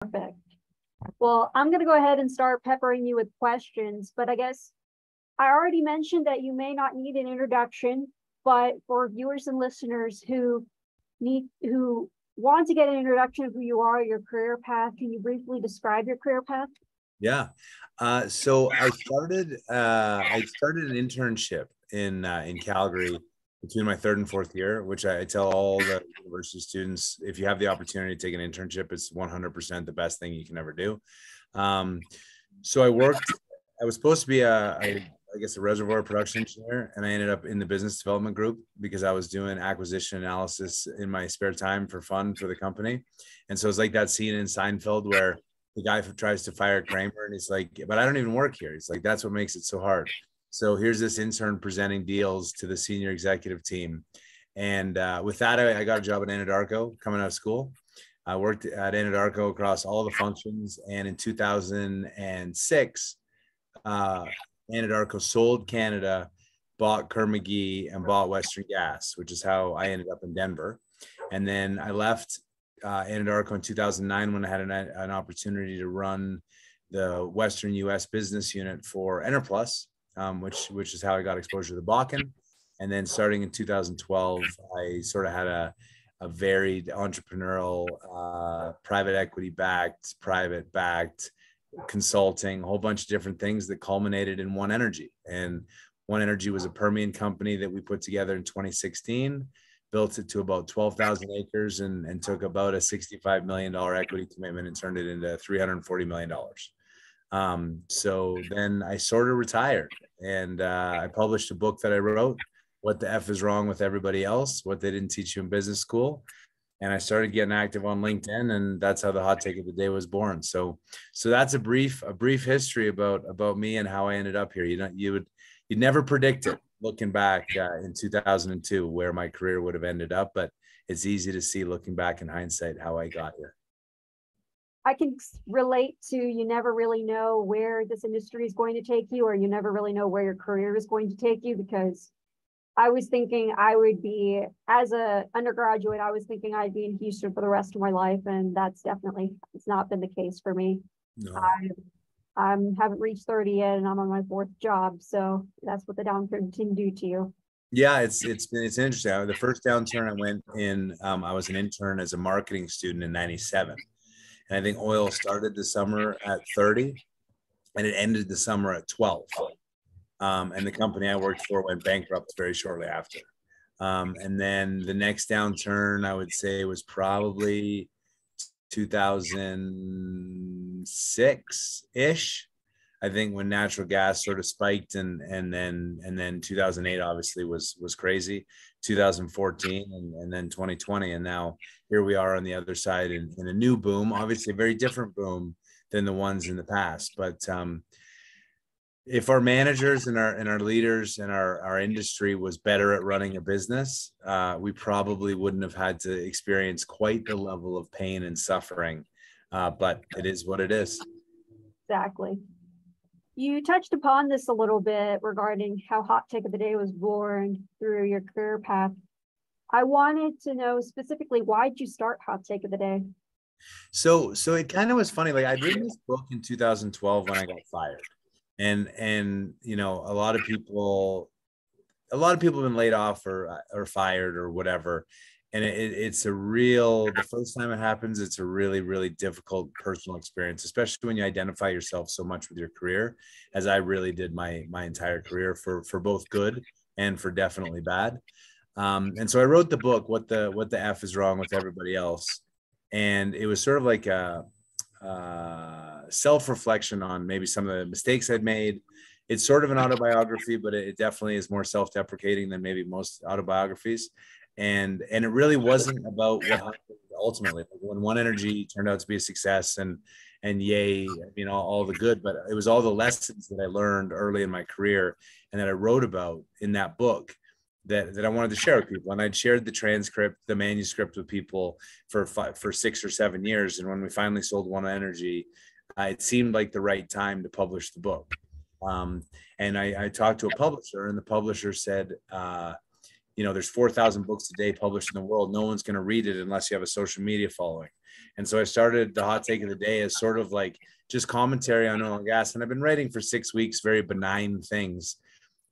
Perfect. Well, I'm going to go ahead and start peppering you with questions, but I guess I already mentioned that you may not need an introduction, but for viewers and listeners who want to get an introduction of who you are, your career path, can you briefly describe your career path? Yeah. So I started an internship in Calgary between my third and fourth year, which I tell all the university students, if you have the opportunity to take an internship, it's 100% the best thing you can ever do. So I was supposed to be I guess a reservoir production engineer, and I ended up in the business development group because I was doing acquisition analysis in my spare time for fun for the company. And so it's like that scene in Seinfeld where the guy tries to fire Kramer and he's like, but I don't even work here. He's like, that's what makes it so hard. So here's this intern presenting deals to the senior executive team. And with that, I got a job at Anadarko coming out of school. I worked at Anadarko across all the functions. And in 2006, Anadarko sold Canada, bought Kerr-McGee, and bought Western Gas, which is how I ended up in Denver. And then I left Anadarko in 2009 when I had an opportunity to run the Western U.S. business unit for Enerplus, which is how I got exposure to the Bakken. And then starting in 2012, I sort of had a varied entrepreneurial, private equity backed, private backed, consulting, a whole bunch of different things that culminated in One Energy. And One Energy was a Permian company that we put together in 2016, built it to about 12,000 acres and took about a $65 million equity commitment and turned it into $340 million. So then I sort of retired and I published a book that I wrote, What the F is Wrong with Everybody Else, What They Didn't Teach You in Business School. And I started getting active on LinkedIn, and that's how the Hot Take of the Day was born. So that's a brief history about me and how I ended up here. You'd never predict it looking back in 2002 where my career would have ended up, but it's easy to see looking back in hindsight how I got here. I can relate to, you never really know where this industry is going to take you, or you never really know where your career is going to take you, because I was thinking I would be, as an undergraduate, I was thinking I'd be in Houston for the rest of my life. And it's not been the case for me. No. I haven't reached 30 yet, and I'm on my fourth job. So that's what the downturn can do to you. Yeah, it's interesting. The first downturn I went in, I was an intern as a marketing student in 97. And I think oil started the summer at 30 and it ended the summer at 12. And the company I worked for went bankrupt very shortly after. And then the next downturn, I would say, was probably 2006-ish. I think when natural gas sort of spiked, and then 2008 obviously was crazy. 2014 and then 2020, and now here we are on the other side in a new boom. Obviously, a very different boom than the ones in the past, but if our managers and our leaders and our industry was better at running a business, we probably wouldn't have had to experience quite the level of pain and suffering. But it is what it is. Exactly. You touched upon this a little bit regarding how Hot Take of the Day was born through your career path. I wanted to know specifically, why did you start Hot Take of the Day? So it kind of was funny. Like, I'd written this book in 2012 when I got fired. And you know, a lot of people have been laid off or fired or whatever. And the first time it happens, it's a really, really difficult personal experience, especially when you identify yourself so much with your career, as I really did my entire career, for both good and for definitely bad. And so I wrote the book, What the F is Wrong with Everybody Else. And it was sort of like a self-reflection on maybe some of the mistakes I'd made. It's sort of an autobiography, but it definitely is more self-deprecating than maybe most autobiographies. And it really wasn't about what happened ultimately. When One Energy turned out to be a success, and yay, you know, all the good, but it was all the lessons that I learned early in my career and that I wrote about in that book that I wanted to share with people. And I'd shared the transcript, the manuscript with people for 6 or 7 years. And when we finally sold One Energy, it seemed like the right time to publish the book. And I talked to a publisher, and the publisher said, there's 4,000 books a day published in the world. No one's going to read it unless you have a social media following. And so I started the hot take of the day as sort of like just commentary on oil and gas. And I've been writing for 6 weeks, very benign things.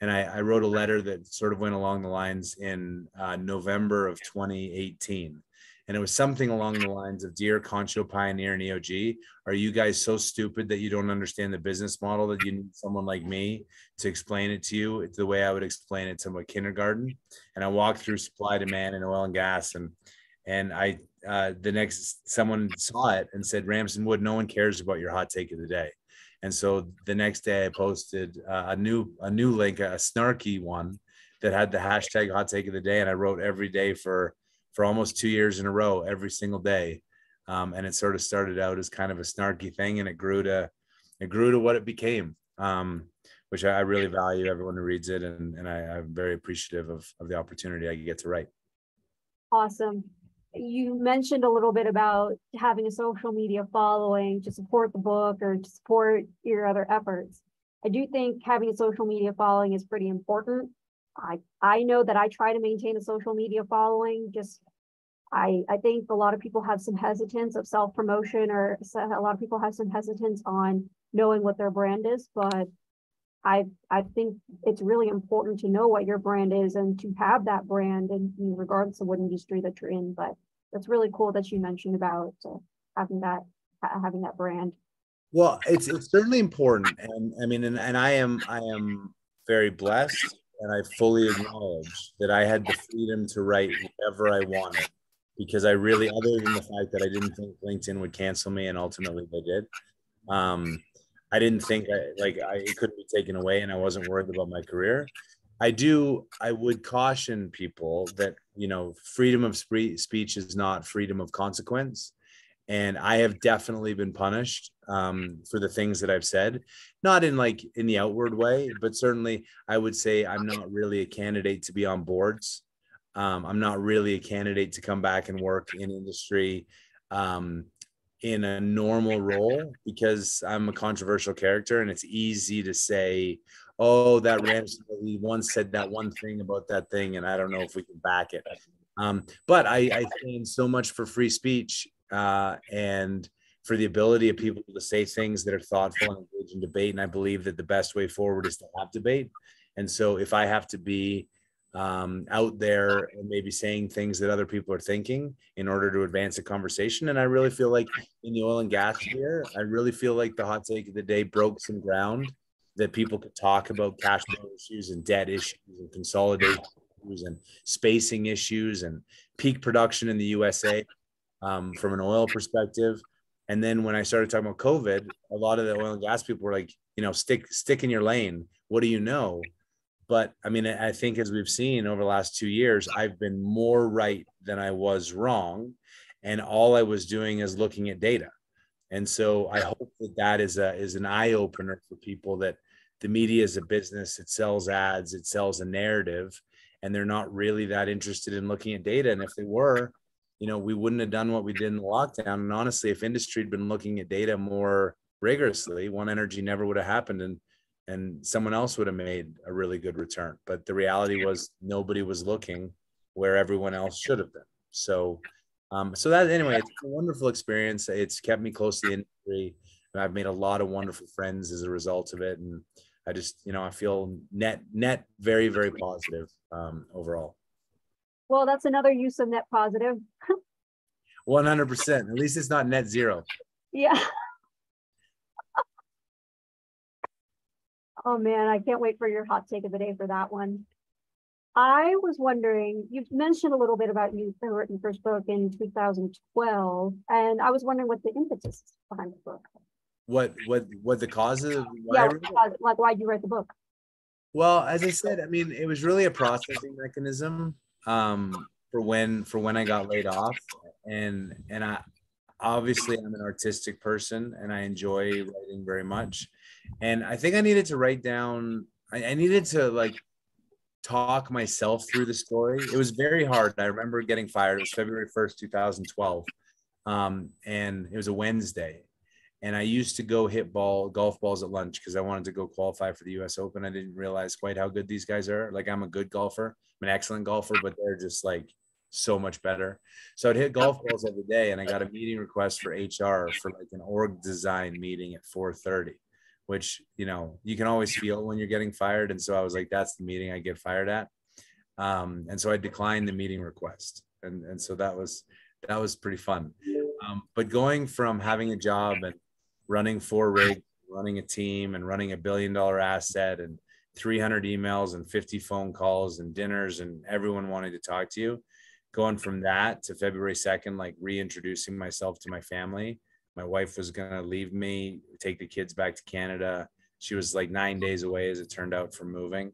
And I wrote a letter that sort of went along the lines in November of 2018. And it was something along the lines of, Dear Concho Pioneer and EOG, are you guys so stupid that you don't understand the business model that you need someone like me to explain it to you? It's the way I would explain it to my kindergarten. And I walked through supply, demand, and oil and gas. And I someone saw it and said, Ramsden-Wood, no one cares about your hot take of the day. And so the next day I posted a new link, a snarky one that had the hashtag hot take of the day. And I wrote every day for almost 2 years in a row, every single day. And it sort of started out as kind of a snarky thing, and it grew to what it became, which I really value everyone who reads it. And I'm very appreciative of the opportunity I get to write. Awesome. You mentioned a little bit about having a social media following to support the book or to support your other efforts. I do think having a social media following is pretty important. I know that I try to maintain a social media following. I think a lot of people have some hesitance of self-promotion, or a lot of people have some hesitance on knowing what their brand is, but I think it's really important to know what your brand is and to have that brand, and regardless of what industry that you're in. But that's really cool that you mentioned about having that brand. Well, it's certainly important, and I mean, and I am very blessed, and I fully acknowledge that I had the freedom to write whatever I wanted, because I really, other than the fact that I didn't think LinkedIn would cancel me, and ultimately they did. I didn't think it couldn't be taken away, and I wasn't worried about my career. I would caution people that, freedom of speech is not freedom of consequence. And I have definitely been punished for the things that I've said, not in the outward way, but certainly I would say I'm not really a candidate to be on boards. I'm not really a candidate to come back and work in industry in a normal role, because I'm a controversial character, and it's easy to say, oh, that Ramsden once said that one thing about that thing, and I don't know if we can back it. But I stand so much for free speech and for the ability of people to say things that are thoughtful and engage in debate. And I believe that the best way forward is to have debate. And so if I have to be out there and maybe saying things that other people are thinking in order to advance a conversation. And I really feel like in the oil and gas sphere, I really feel like the hot take of the day broke some ground that people could talk about cash flow issues and debt issues and consolidation issues and spacing issues and peak production in the USA from an oil perspective. And then when I started talking about COVID, a lot of the oil and gas people were like, stick in your lane. What do you know? But I mean, I think as we've seen over the last 2 years, I've been more right than I was wrong. And all I was doing is looking at data. And so I hope that is an eye opener for people, that the media is a business. It sells ads, it sells a narrative, and they're not really that interested in looking at data. And if they were, we wouldn't have done what we did in the lockdown. And honestly, if industry had been looking at data more rigorously, One Energy never would have happened. And someone else would have made a really good return. But the reality was nobody was looking where everyone else should have been. So that, anyway, it's a wonderful experience. It's kept me close to the industry. And I've made a lot of wonderful friends as a result of it. And I just, I feel net very, very positive overall. Well, that's another use of net positive. 100%. At least it's not net zero. Yeah. Oh man, I can't wait for your hot take of the day for that one. I was wondering, you mentioned a little bit about you wrote your first book in 2012, and I was wondering what the impetus is behind the book. What the cause of why'd you write the book? Well, as I said, I mean, it was really a processing mechanism for when I got laid off, and I obviously I'm an artistic person and I enjoy writing very much. And I think I needed to write down, I needed to talk myself through the story. It was very hard. I remember getting fired. It was February 1st, 2012. And it was a Wednesday. And I used to go hit golf balls at lunch because I wanted to go qualify for the US Open. I didn't realize quite how good these guys are. Like, I'm a good golfer, I'm an excellent golfer, but they're just like so much better. So I'd hit golf balls every day, and I got a meeting request for HR for like an org design meeting at 4:30, which, you know, you can always feel when you're getting fired. And so I was like, that's the meeting I get fired at. And so I declined the meeting request. And so that was pretty fun. But going from having a job and running 4 rigs, running a team, and running $1 billion asset, and 300 emails and 50 phone calls and dinners and everyone wanting to talk to you, going from that to February 2nd, like reintroducing myself to my family. My wife was going to leave me, take the kids back to Canada. She was like 9 days away, as it turned out, from moving.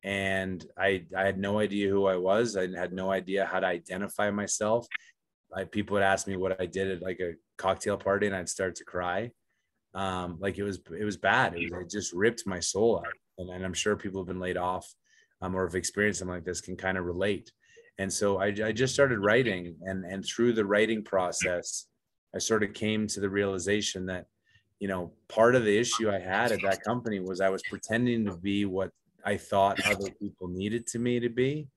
And I had no idea who I was. I had no idea how to identify myself. People would ask me what I did at like a cocktail party, and I'd start to cry. Like it was bad. It just ripped my soul out. And I'm sure people have been laid off or have experienced something like this can kind of relate. And so I just started writing, and through the writing process, I sort of came to the realization that, you know, part of the issue I had at that company was I was pretending to be what I thought other people needed me to be.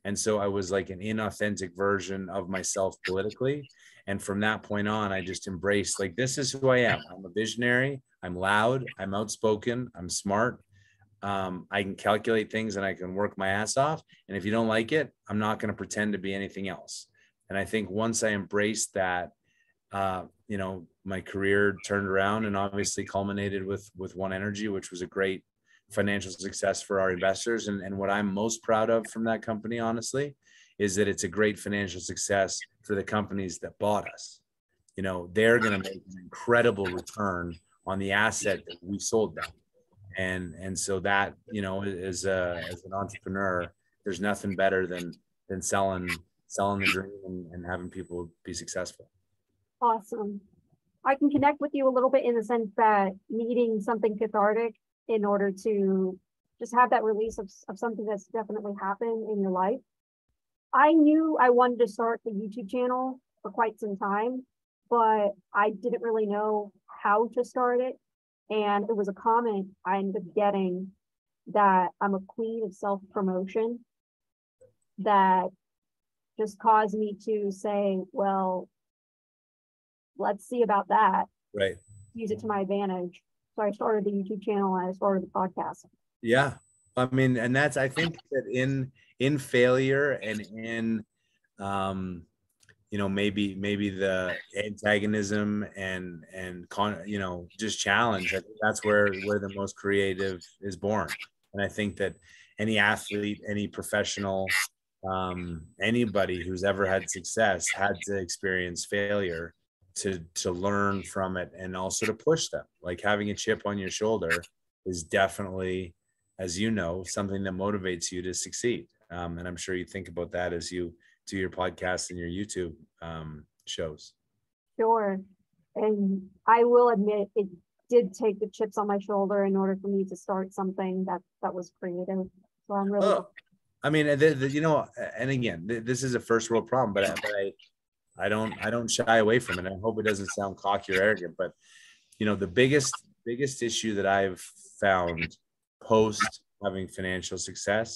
And so I was like an inauthentic version of myself politically. And from that point on, I just embraced, like, this is who I am. I'm a visionary. I'm loud. I'm outspoken. I'm smart. I can calculate things, and I can work my ass off. And if you don't like it, I'm not going to pretend to be anything else. And I think once I embraced that, you know, my career turned around and obviously culminated with One Energy, which was a great financial success for our investors. And what I'm most proud of from that company, honestly, is that it's a great financial success for the companies that bought us. You know, they're going to make an incredible return on the asset that we sold them. And so that, you know, as an entrepreneur, there's nothing better than selling the dream and having people be successful. Awesome. I can connect with you a little bit in the sense that needing something cathartic in order to just have that release of something that's definitely happened in your life. I knew I wanted to start the YouTube channel for quite some time, but I didn't really know how to start it. And it was a comment I ended up getting that I'm a queen of self-promotion, that just caused me to say, well, let's see about that. Right. Use it to my advantage. So I started the YouTube channel and I started the podcast. Yeah. I mean, and that's, I think that in failure and in, you know, maybe the antagonism and you know, just challenge, I think that's where the most creative is born. And I think that any athlete, any professional, anybody who's ever had success had to experience failure to learn from it, and also to push them. Like, having a chip on your shoulder is definitely, as you know, something that motivates you to succeed. And I'm sure you think about that as you do your podcast and your YouTube shows. Sure. And I will admit, it did take the chips on my shoulder in order for me to start something that was creative. So I'm really I mean, you know, and again, this is a first world problem, but I don't shy away from it. I hope it doesn't sound cocky or arrogant, but, you know, the biggest issue that I've found post having financial success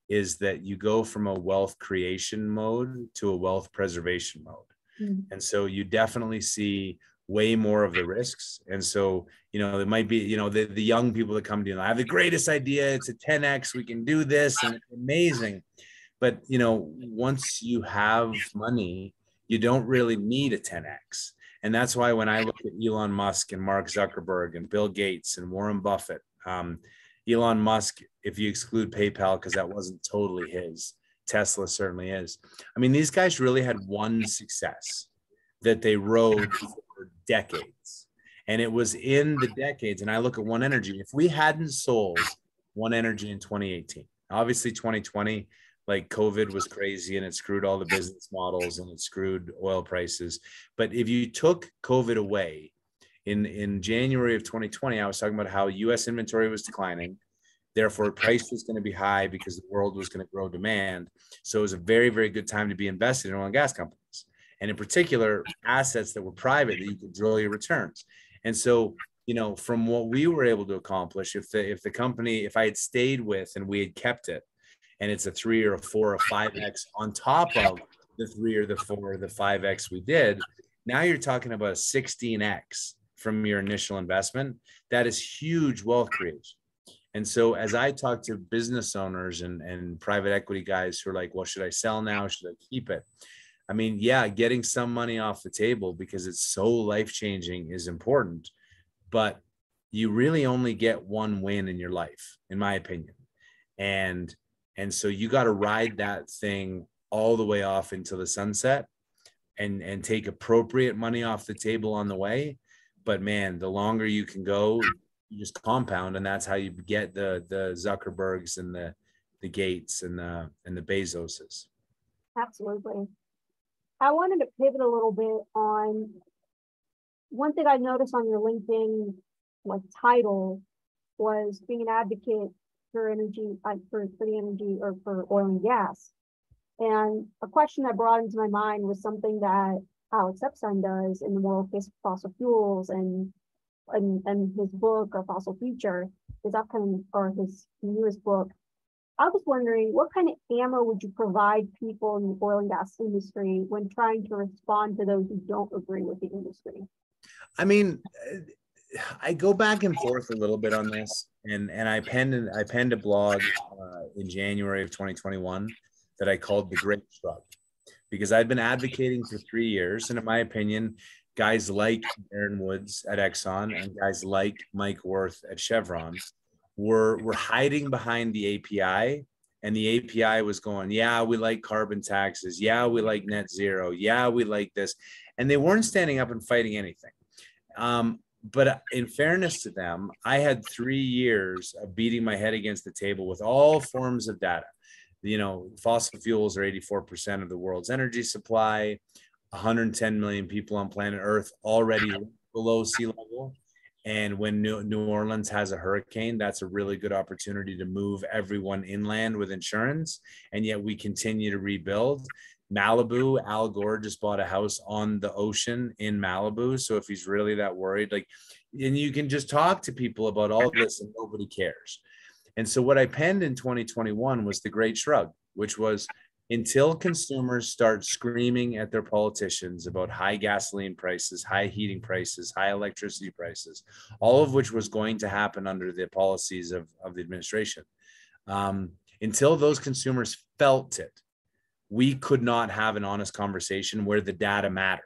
is that you go from a wealth creation mode to a wealth preservation mode. Mm-hmm. And so you definitely see way more of the risks. And so, you know, it might be, you know, the young people that come to you, I have the greatest idea. It's a 10X. We can do this. And it's amazing. But, you know, once you have money, you don't really need a 10X. And that's why when I look at Elon Musk and Mark Zuckerberg and Bill Gates and Warren Buffett, Elon Musk, if you exclude PayPal, because that wasn't totally his, Tesla certainly is. I mean, these guys really had one success that they rode for decades. And it was in the decades. And I look at One Energy. If we hadn't sold One Energy in 2018, obviously 2020, like COVID was crazy and it screwed all the business models and it screwed oil prices. But if you took COVID away, in January of 2020, I was talking about how US inventory was declining. Therefore, price was going to be high because the world was going to grow demand. So it was a very, very good time to be invested in oil and gas companies. and in particular, assets that were private that you could drill your returns. And so, you know, from what we were able to accomplish, if the company, if I had stayed with and we had kept it, and it's a 3 or a 4 or 5x on top of the 3 or the 4 or the 5x we did, now you're talking about a 16x from your initial investment. That is huge wealth creation. And so as I talk to business owners and private equity guys who are like, well, should I sell now? Should I keep it? I mean, yeah, getting some money off the table because it's so life-changing is important, but you really only get one win in your life, in my opinion. And so you got to ride that thing all the way off into the sunset and take appropriate money off the table on the way. But man, the longer you can go, you just compound, and that's how you get the Zuckerbergs and the Gates and the Bezoses. Absolutely. I wanted to pivot a little bit on one thing I noticed on your LinkedIn title was being an advocate for energy, for the energy or for oil and gas. And a question that brought into my mind was something that Alex Epstein does in the moral case of fossil fuels and his book, A Fossil Future, his upcoming or his newest book. I was wondering, what kind of ammo would you provide people in the oil and gas industry when trying to respond to those who don't agree with the industry? I mean, I go back and forth a little bit on this, and I penned a blog in January of 2021 that I called The Great Shrug, because I've been advocating for 3 years, and in my opinion, guys like Aaron Woods at Exxon and guys like Mike Wirth at Chevron were hiding behind the API, and the API was going, yeah, we like carbon taxes. Yeah, we like net zero. Yeah, we like this. And they weren't standing up and fighting anything. But in fairness to them, I had 3 years of beating my head against the table with all forms of data. You know, fossil fuels are 84% of the world's energy supply, 110 million people on planet Earth already below sea level. And when New Orleans has a hurricane, that's a really good opportunity to move everyone inland with insurance. And yet we continue to rebuild. Malibu, Al Gore just bought a house on the ocean in Malibu. So if he's really that worried, and you can just talk to people about all this and nobody cares. And so what I penned in 2021 was The Great Shrug, which was, until consumers start screaming at their politicians about high gasoline prices, high heating prices, high electricity prices, all of which was going to happen under the policies of the administration, until those consumers felt it, we could not have an honest conversation where the data mattered.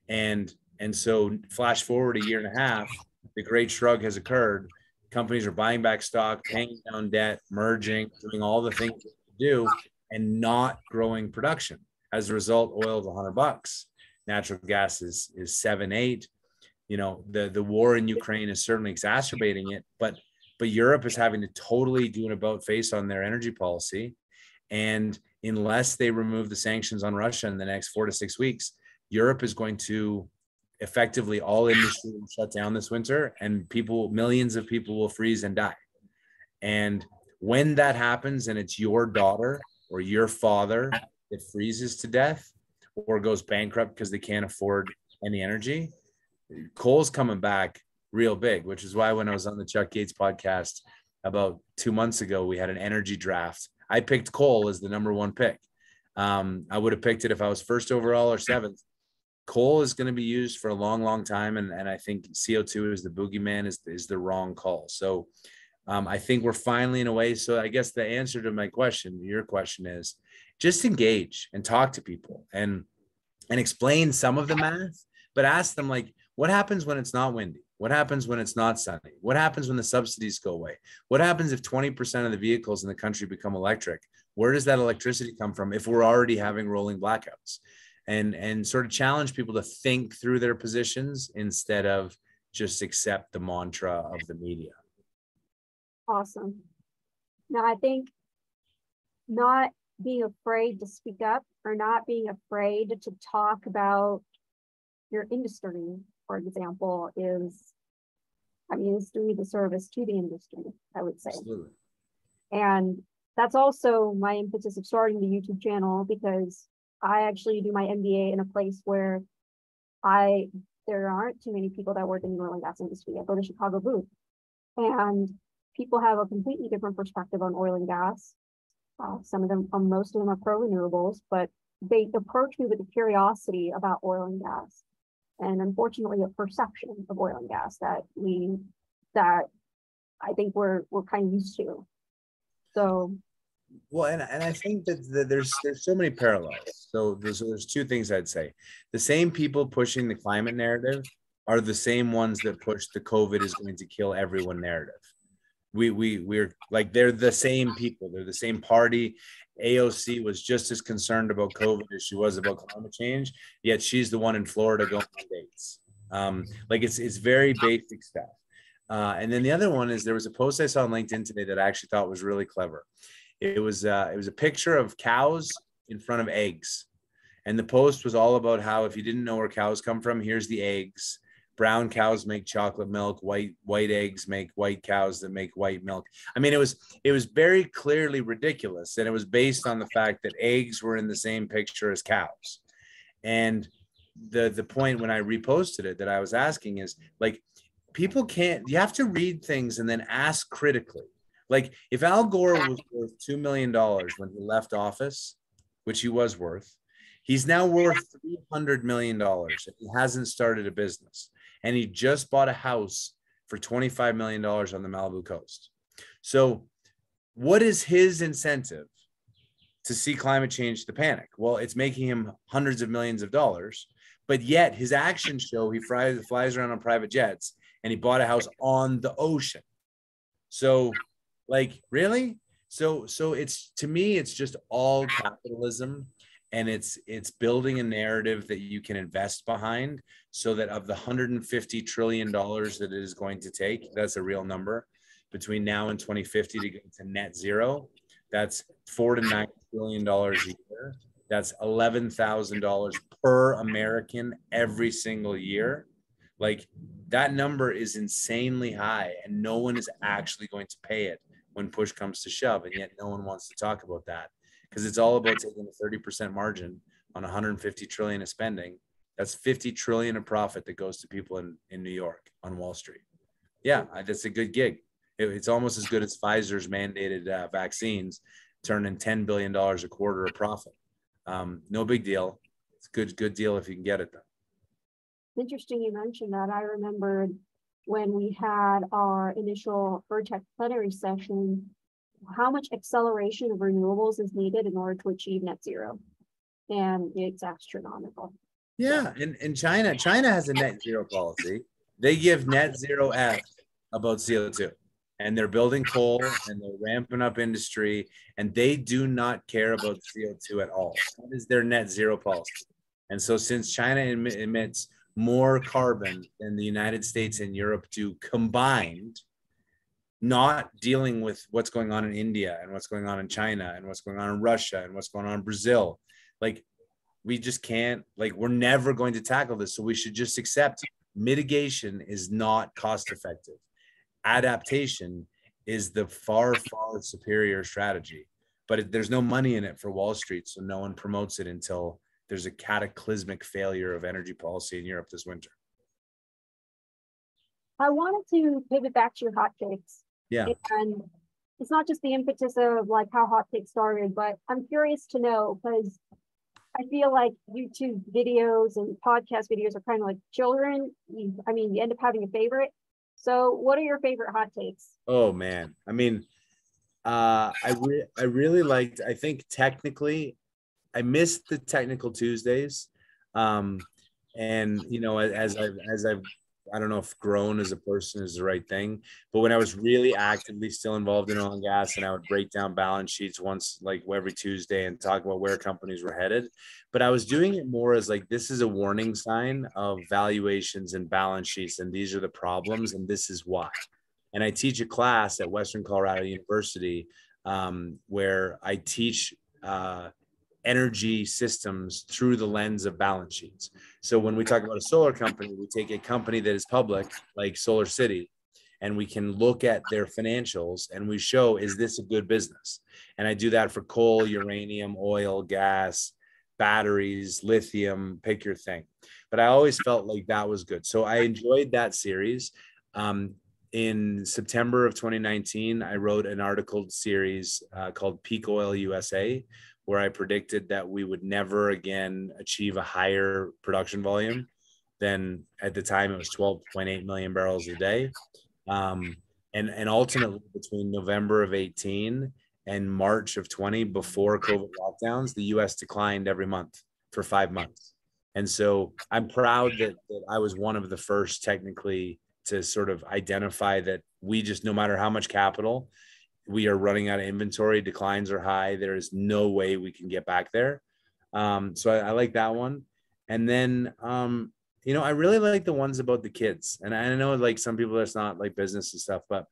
And so flash forward a year and a half, the Great Shrug has occurred. Companies are buying back stock, paying down debt, merging, doing all the things that they do, and not growing production. As a result, oil is $100. Natural gas is 7, 8. You know, the war in Ukraine is certainly exacerbating it, but Europe is having to totally do an about face on their energy policy. And unless they remove the sanctions on Russia in the next 4 to 6 weeks, Europe is going to effectively, all industry will shut down this winter, and millions of people will freeze and die. And when that happens, and it's your daughter or your father that freezes to death or goes bankrupt because they can't afford any energy, coal's coming back real big, which is why when I was on the Chuck Gates podcast about 2 months ago, we had an energy draft. I picked coal as the number 1 pick. I would have picked it if I was first overall or 7th. Coal is going to be used for a long, long time. And I think CO2 is the boogeyman, is the wrong call. So I think we're finally in a way. So I guess the answer to your question is just engage and talk to people and explain some of the math, but ask them, what happens when it's not windy? What happens when it's not sunny? What happens when the subsidies go away? What happens if 20% of the vehicles in the country become electric? Where does that electricity come from if we're already having rolling blackouts? And sort of challenge people to think through their positions instead of just accept the mantra of the media. Awesome. Now, I think not being afraid to speak up or not being afraid to talk about your industry, for example, is doing the service to the industry, I would say. Absolutely. And that's also my impetus of starting the YouTube channel, because I actually do my MBA in a place where I there aren't too many people that work in the oil and gas industry. I go to Chicago Booth, and people have a completely different perspective on oil and gas. Some of them, most of them are pro renewables, but they approach me with a curiosity about oil and gas, and unfortunately, a perception of oil and gas that I think we're kind of used to. So, well, and I think that there's so many parallels. So there's two things I'd say. The same people pushing the climate narrative are the same ones that push the COVID is going to kill everyone narrative. We're like, they're the same people. They're the same party. AOC was just as concerned about COVID as she was about climate change, yet she's the one in Florida going on dates. Like it's very basic stuff. And then the other one is, there was a post I saw on LinkedIn today that I actually thought was really clever. It was a picture of cows in front of eggs. And the post was all about how, if you didn't know where cows come from, here's the eggs. Brown cows make chocolate milk, white eggs make white cows that make white milk. I mean, it was very clearly ridiculous. And it was based on the fact that eggs were in the same picture as cows. And the point when I reposted it that I was asking is, like, people can't, you have to read things and then ask critically. Like, if Al Gore was worth $2 million when he left office, which he was worth, he's now worth $300 million. He hasn't started a business. And he just bought a house for $25 million on the Malibu coast. So what is his incentive to see climate change to panic? Well, it's making him hundreds of millions of dollars, but yet his actions show he flies around on private jets, and he bought a house on the ocean. So, like, really? So it's, to me, it's just all capitalism, and it's building a narrative that you can invest behind, so that of the $150 trillion that it is going to take, that's a real number, between now and 2050 to get to net zero, that's $4 to $9 trillion a year. That's $11,000 per American every single year. Like, that number is insanely high, and no one is actually going to pay it when push comes to shove. And yet no one wants to talk about that, because it's all about taking a 30% margin on 150 trillion of spending. That's 50 trillion of profit that goes to people in New York on Wall Street. Yeah, that's a good gig. It's almost as good as Pfizer's mandated vaccines, turning $10 billion a quarter of profit. No big deal. It's a good deal if you can get it, though. Interesting you mentioned that. I remembered when we had our initial Vertex plenary session, how much acceleration of renewables is needed in order to achieve net zero. And it's astronomical. Yeah, and China has a net zero policy. They give net zero F about CO2. And they're building coal, and they're ramping up industry, and they do not care about CO2 at all. That is their net zero policy. And so since China emits more carbon than the United States and Europe do combined, not dealing with what's going on in India and what's going on in China and what's going on in Russia and what's going on in Brazil, like, we just can't, like, we're never going to tackle this. So we should just accept mitigation is not cost effective. Adaptation is the far superior strategy, but there's no money in it for Wall Street, so no one promotes it until there's a cataclysmic failure of energy policy in Europe this winter. I wanted to pivot back to your hot takes. Yeah. And it's not just the impetus of like how hot takes started, but I'm curious to know, because I feel like YouTube videos and podcast videos are kind of like children. You end up having a favorite. So what are your favorite hot takes? Oh man. I mean, I really liked, I think technically I missed the technical Tuesdays. And you know, as I've I don't know if grown as a person is the right thing, but when I was really actively still involved in oil and gas, and I would break down balance sheets once, like every Tuesday, and talk about where companies were headed. But I was doing it more as like, this is a warning sign of valuations and balance sheets, and these are the problems, and this is why. And I teach a class at Western Colorado University where I teach energy systems through the lens of balance sheets. So when we talk about a solar company, we take a company that is public, like Solar City, and we can look at their financials and we show, is this a good business? And I do that for coal, uranium, oil, gas, batteries, lithium, pick your thing. But I always felt like that was good. So I enjoyed that series. In September of 2019, I wrote an article series called Peak Oil USA, where I predicted that we would never again achieve a higher production volume than, at the time, it was 12.8 million barrels a day. And ultimately, between November of 18 and March of 20, before COVID lockdowns, the US declined every month for 5 months. And so I'm proud that I was one of the first, technically, to sort of identify that we just, no matter how much capital, we are running out of inventory, declines are high, there is no way we can get back there. So I like that one. And then, I really like the ones about the kids. And I know, like, some people, that's not like business and stuff, but,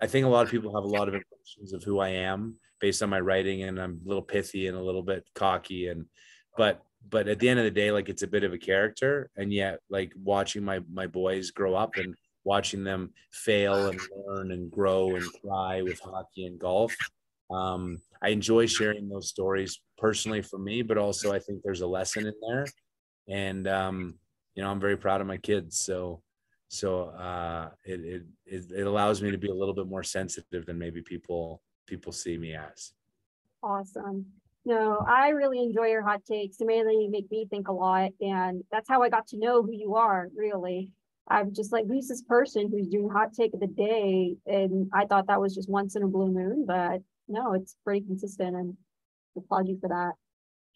I think a lot of people have a lot of impressions of who I am based on my writing, and I'm a little pithy and a little bit cocky, but at the end of the day, like, it's a bit of a character. And yet, like, watching my boys grow up and watching them fail and learn and grow and cry with hockey and golf, I enjoy sharing those stories personally for me, but also I think there's a lesson in there. And I'm very proud of my kids. So it allows me to be a little bit more sensitive than maybe people see me as. Awesome. No, I really enjoy your hot takes. They mainly make me think a lot, and that's how I got to know who you are, really. I'm just like, who's this person who's doing hot take of the day? And I thought that was just once in a blue moon, but no, it's pretty consistent, and I applaud you for that.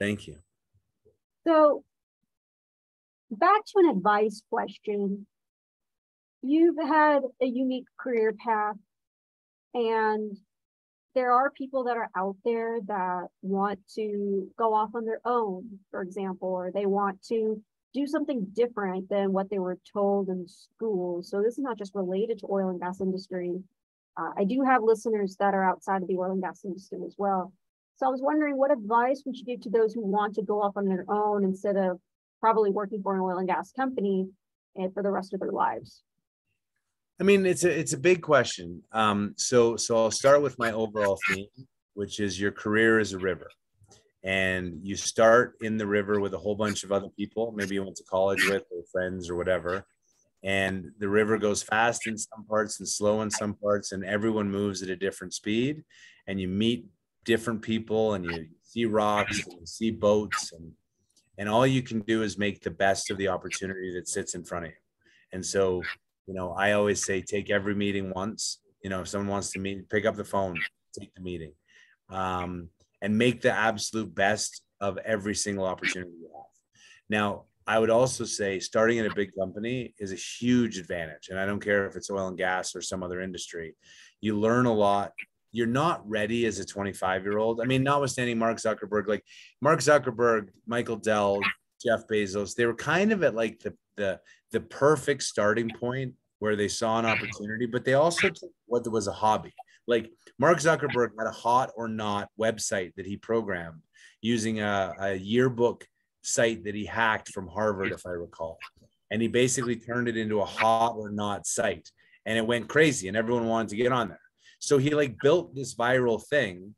Thank you. So back to an advice question. You've had a unique career path, and there are people that are out there that want to go off on their own, for example, or they want to do something different than what they were told in school. So this is not just related to oil and gas industry. I do have listeners that are outside of the oil and gas industry as well. So I was wondering, what advice would you give to those who want to go off on their own instead of probably working for an oil and gas company and for the rest of their lives? I mean, it's a big question. So I'll start with my overall theme, which is your career is a river, and you start in the river with a whole bunch of other people, maybe you went to college with, or friends or whatever. And the river goes fast in some parts and slow in some parts, and everyone moves at a different speed. And you meet different people, and you see rocks, and you see boats, and all you can do is make the best of the opportunity that sits in front of you. And so, I always say, take every meeting once. If someone wants to meet, pick up the phone, take the meeting, and make the absolute best of every single opportunity you have. Now, I would also say starting in a big company is a huge advantage. And I don't care if it's oil and gas or some other industry. You learn a lot. You're not ready as a 25-year-old. I mean, notwithstanding Mark Zuckerberg, Michael Dell, Jeff Bezos, they were kind of at like the perfect starting point where they saw an opportunity, but they also took what was a hobby. Like, Mark Zuckerberg had a hot or not website that he programmed using a yearbook site that he hacked from Harvard, if I recall. And he basically turned it into a hot or not site, and it went crazy and everyone wanted to get on there. So he built this viral thing,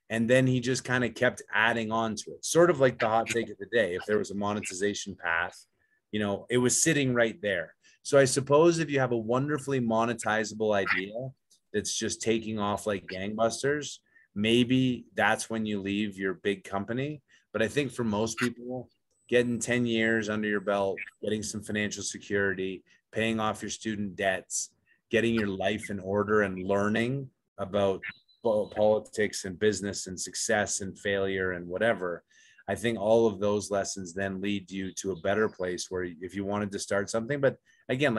and then he just kind of kept adding on to it, sort of like the hot take of the day. If there was a monetization path, it was sitting right there. So I suppose if you have a wonderfully monetizable idea that's just taking off like gangbusters, maybe that's when you leave your big company. But I think for most people, getting 10 years under your belt, getting some financial security, paying off your student debts, getting your life in order, and learning about politics and business and success and failure and whatever, I think all of those lessons then lead you to a better place where, if you wanted to start something, but again,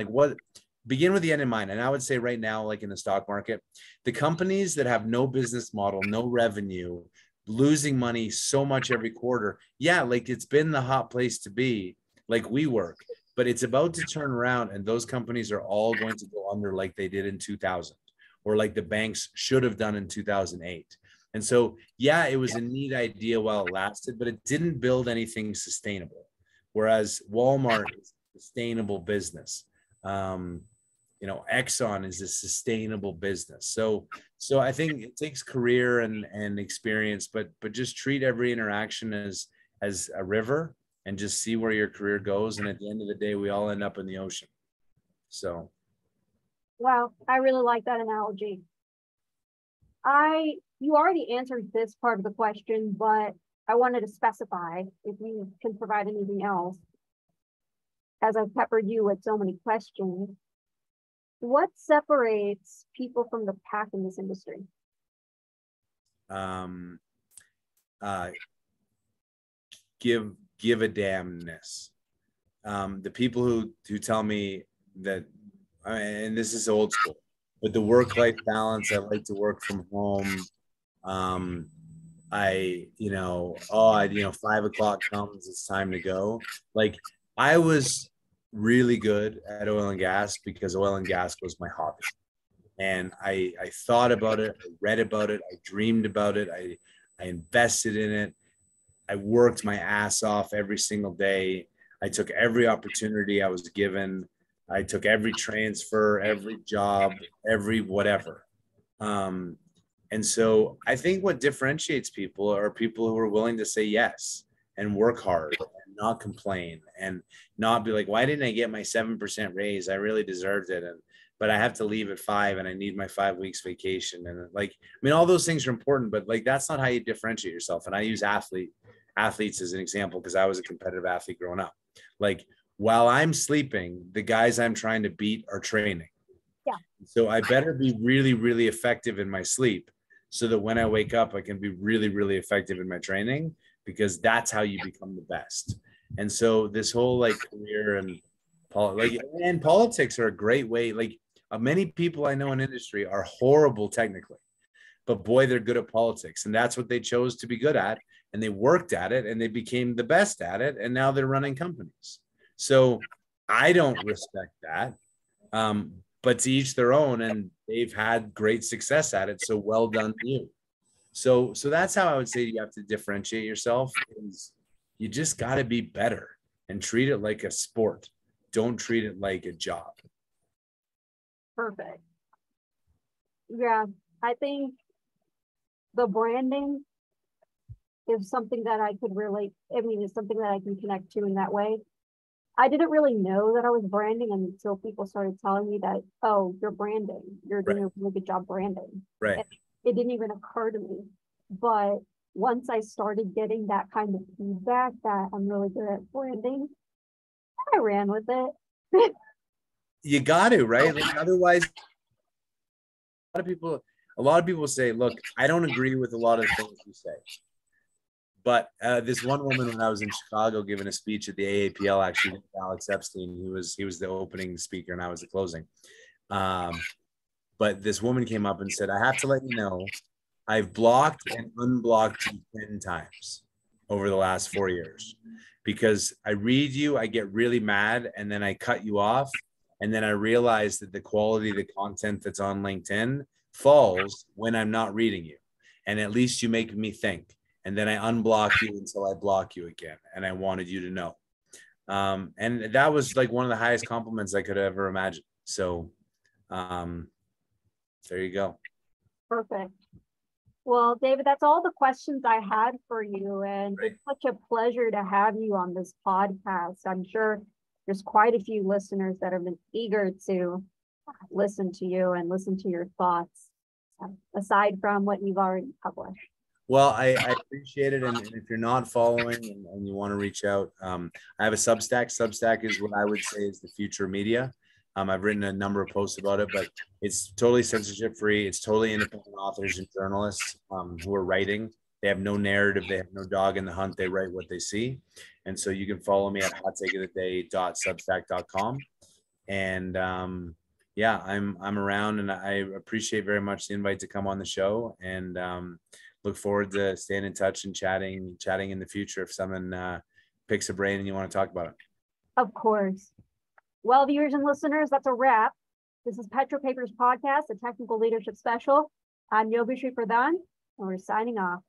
begin with the end in mind. And I would say right now, like in the stock market, the companies that have no business model, no revenue, losing money so much every quarter, it's been the hot place to be, like WeWork, but it's about to turn around, and those companies are all going to go under like they did in 2000, or like the banks should have done in 2008. And so, it was a neat idea while it lasted, but it didn't build anything sustainable. Whereas Walmart is a sustainable business. Exxon is a sustainable business. So I think it takes career and experience, but just treat every interaction as a river and just see where your career goes. And at the end of the day, we all end up in the ocean. So. Wow, I really like that analogy. You already answered this part of the question, but I wanted to specify if you can provide anything else, as I've peppered you with so many questions. What separates people from the pack in this industry? Give a damnness. The people who tell me that, and this is old school, but the work-life balance, I like to work from home. 5 o'clock comes, it's time to go. Like, I was really good at oil and gas because oil and gas was my hobby. And I thought about it, I read about it, I dreamed about it, I invested in it. I worked my ass off every single day. I took every opportunity I was given. I took every transfer, every job, every whatever. And so I think what differentiates people are people who are willing to say yes and work hard and not complain and not be like, why didn't I get my 7% raise? I really deserved it. But I have to leave at 5 and I need my 5 weeks vacation. And all those things are important, but that's not how you differentiate yourself. And I use athletes as an example because I was a competitive athlete growing up. While I'm sleeping, the guys I'm trying to beat are training. Yeah. So I better be really, really effective in my sleep so that when I wake up, I can be really, really effective in my training, because that's how you become the best. And so this whole career and politics are a great way. Many people I know in industry are horrible technically, but boy, they're good at politics. And that's what they chose to be good at. And they worked at it and they became the best at it. And now they're running companies. So I don't respect that. But to each their own, and they've had great success at it. So well done to you. So that's how I would say you have to differentiate yourself. Is you just got to be better and treat it like a sport. Don't treat it like a job. Perfect. Yeah, I think the branding is something that I could relate. It's something that I can connect to in that way. I didn't really know that I was branding until people started telling me that, oh, you're branding. You're doing a really good job branding. Right. It didn't even occur to me. But once I started getting that kind of feedback that I'm really good at branding, I ran with it. You got to, right? Otherwise, a lot of people say, look, I don't agree with a lot of things you say. But this one woman, when I was in Chicago giving a speech at the AAPL, actually, Alex Epstein, he was the opening speaker and I was the closing. But this woman came up and said, I have to let you know, I've blocked and unblocked you 10 times over the last 4 years, because I read you, I get really mad, and then I cut you off. And then I realize that the quality of the content that's on LinkedIn falls when I'm not reading you. And at least you make me think. And then I unblock you until I block you again. And I wanted you to know. And that was one of the highest compliments I could ever imagine. So there you go. Perfect. Well, David, that's all the questions I had for you. And It's such a pleasure to have you on this podcast. I'm sure there's quite a few listeners that have been eager to listen to you and listen to your thoughts, aside from what you've already published. Well, I appreciate it. And if you're not following and you want to reach out, I have a Substack. Substack is what I would say is the future of media. I've written a number of posts about it, but it's totally censorship free. It's totally independent authors and journalists who are writing. They have no narrative. They have no dog in the hunt. They write what they see. And so you can follow me at hottakeoftheday.substack.com. And yeah, I'm around, and I appreciate very much the invite to come on the show, and look forward to staying in touch and chatting in the future if someone picks a brain and you want to talk about it. Of course. Well, viewers and listeners, that's a wrap. This is PetroPapers Podcast, a technical leadership special. I'm Yoshi Pradhan, and we're signing off.